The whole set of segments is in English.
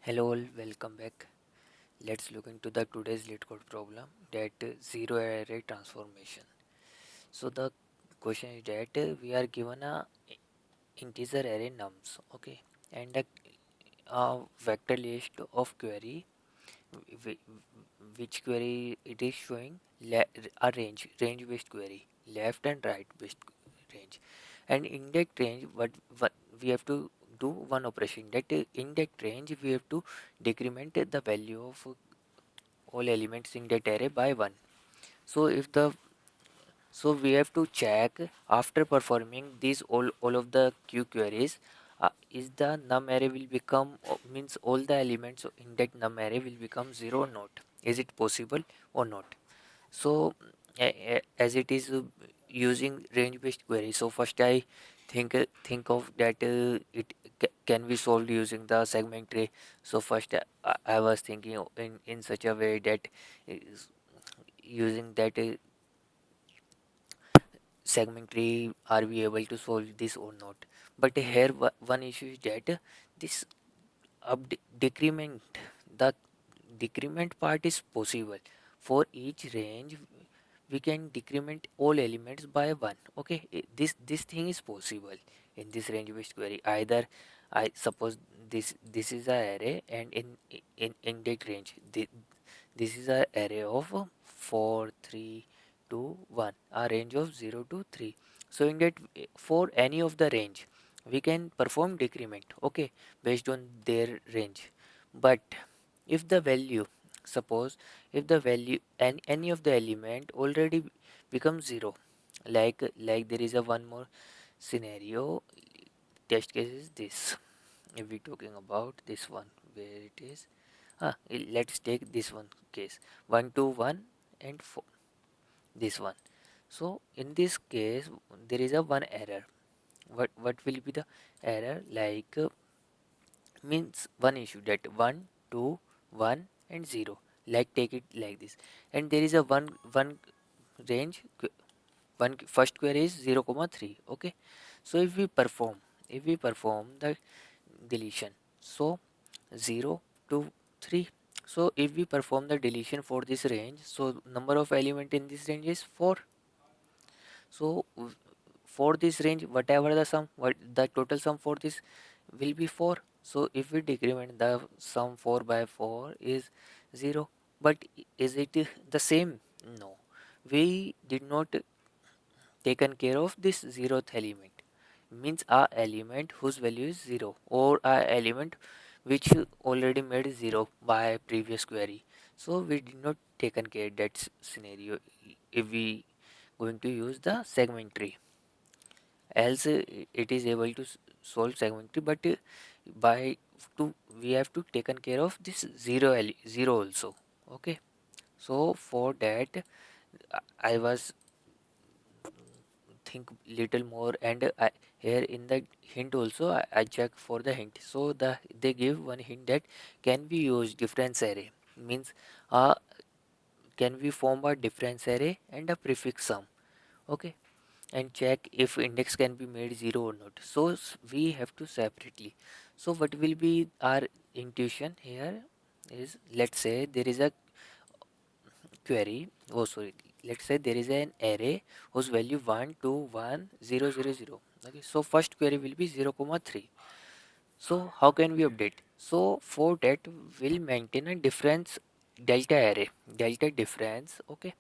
Hello all, welcome back. Let's look into the today's LeetCode problem that zero array transformation. So the question is that we are given a integer array nums, okay, and a vector list of query, whi- which query it is showing a range based query, left and right based range, and in that range what we have to do one operation that in that range we have to decrement the value of all elements in that array by 1. So if the so we have to check after performing these all of the q queries, is the num array will become means all the elements in that num array will become 0 or not, is it possible or not. So as it is using range based query, so first I think of that can be solved using the segment tree. So first I was thinking in such a way that is using that segment tree are we able to solve this or not. But here one issue is that this decrement, the decrement part is possible for each range. We can decrement all elements by 1, okay. This thing is possible in this range based query. Either I suppose this is a array, and in that range this is a array of 4 3 2 1, a range of 0 to 3. So in that for any of the range we can perform decrement, okay, based on their range. But if the value, suppose if the value and any of the element already becomes 0, like there is a one more scenario, test case is this. If we talking about this one, where it is, let's take this one case, 1 2 1 and 4, this one. So in this case there is a one error. What will be the error, means one issue that 1 2 1 and 0, like take it like this. And there is a one range, one first query is 0 comma 3, okay. So if we perform the deletion, so 0 to 3. So if we perform the deletion for this range, so number of element in this range is 4. So for this range, whatever the sum, what the total sum for this will be 4. So if we decrement the sum 4 by 4 is 0. But is it the same? No, we did not taken care of this zeroth element, means a element whose value is 0, or a element which already made 0 by previous query. So we did not taken care that scenario if we going to use the segment tree. Else it is able to solve segment tree, but by to we have to taken care of this zero also, okay. So for that I was think little more, and here in the hint also I check for the hint. So they give one hint that can we use difference array, means uh, can we form a difference array and a prefix sum, okay, and check if index can be made 0 or not. So we have to separately. So what will be our intuition here is, let's say there is a query, oh sorry, let's say there is an array whose value 1 2 1 0 0 0, okay. So first query will be 0 comma 3. So how can we update? So for that we'll maintain a difference delta array, delta difference, okay.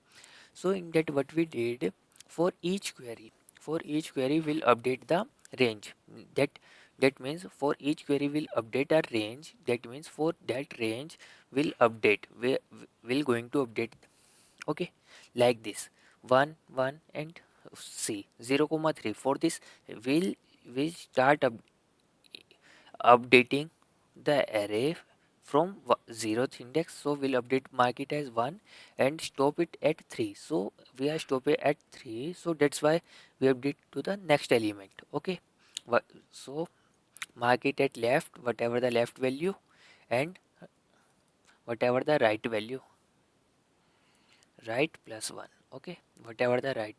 So in that what we did, for each query, we'll update the range. that that means for each query will update our range. That means for that range will update, we'll going to update, okay, like this 1 1 and c 0 comma 3. For this we'll we start updating the array from 0th index. So we'll update, mark it as 1 and stop it at 3. So we are stopping at 3, so that's why we update to the next element, okay. So mark it at left, whatever the left value, and whatever the right value, right plus 1, okay, whatever the right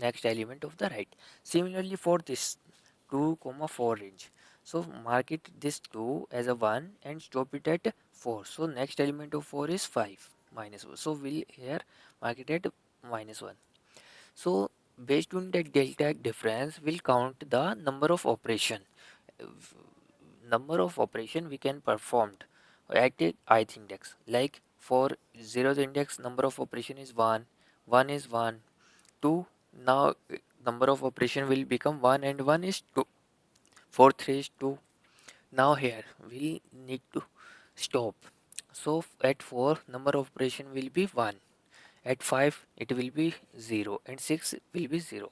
next element of the right. Similarly for this 2 comma 4 range, So mark it this 2 as a 1 and stop it at 4. So next element of 4 is 5 minus 1. So we'll here mark it at minus 1. So based on that delta difference, we'll count the number of operation. Number of operation we can performed at a ith index. Like for 0th index, number of operation is 1. 1 is 1. 2. Now number of operation will become 1 and 1 is 2. 4, 3 is 2. Now here we need to stop. So at 4 number of operation will be 1. At 5 it will be 0 and 6 will be 0.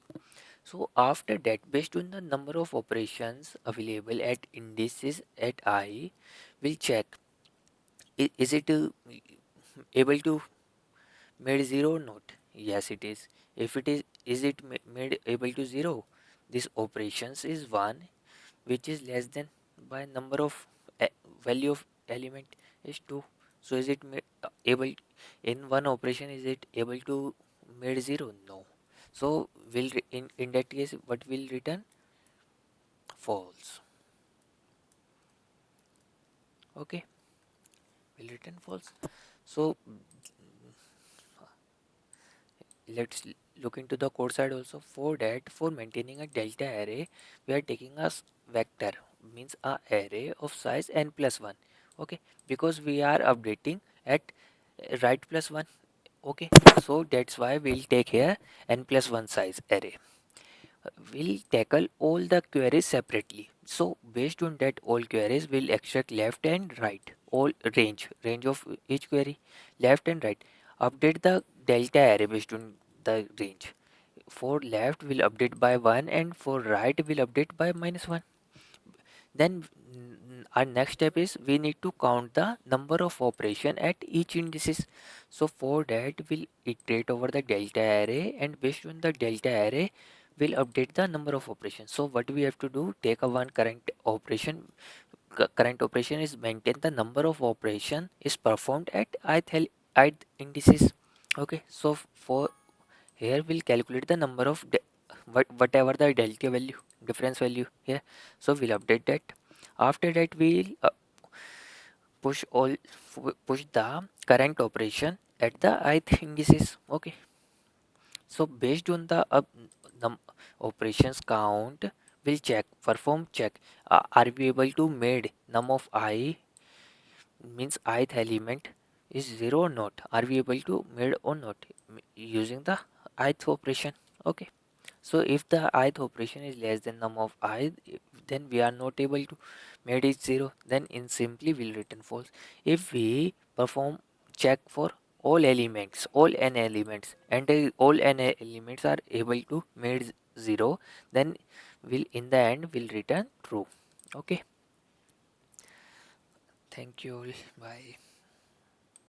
So after that, based on the number of operations available at indices at I, we'll check is it able to made 0 or not. Yes, it is. If it is it made able to 0? This operations is 1, which is less than by number of value of element is 2. So is it able in one operation, is it able to made 0? No. So will in that case what will return? False. Okay, will return false. So let's look into the code side also. For that, for maintaining a delta array, we are taking a vector, means a array of size n plus 1. Okay, because we are updating at right plus 1. Okay, so that's why we'll take here n plus 1 size array. We'll tackle all the queries separately. So based on that, all queries will extract left and right, all range of each query, left and right. Update the delta array based on the range. For left will update by 1 and for right will update by minus 1. Then our next step is we need to count the number of operation at each indices. So for that we'll iterate over the delta array, and based on the delta array we'll update the number of operations. So what we have to do, take a one current operation. Current operation is maintain the number of operation is performed at ith indices. Okay, so for here we'll calculate the number of whatever the delta value, difference value here. So we'll update that. After that we'll push the current operation at the ith indices. Okay, so based on the num operations count, we'll perform check, are we able to made num of I, means ith element is 0 or not, are we able to made or not using the ith operation. Okay, so if the ith operation is less than num of I, then we are not able to made it 0, then in simply will return false. If we perform check for all elements, all n elements, and all n elements are able to made 0, then will in the end will return true. Okay, thank you all, bye.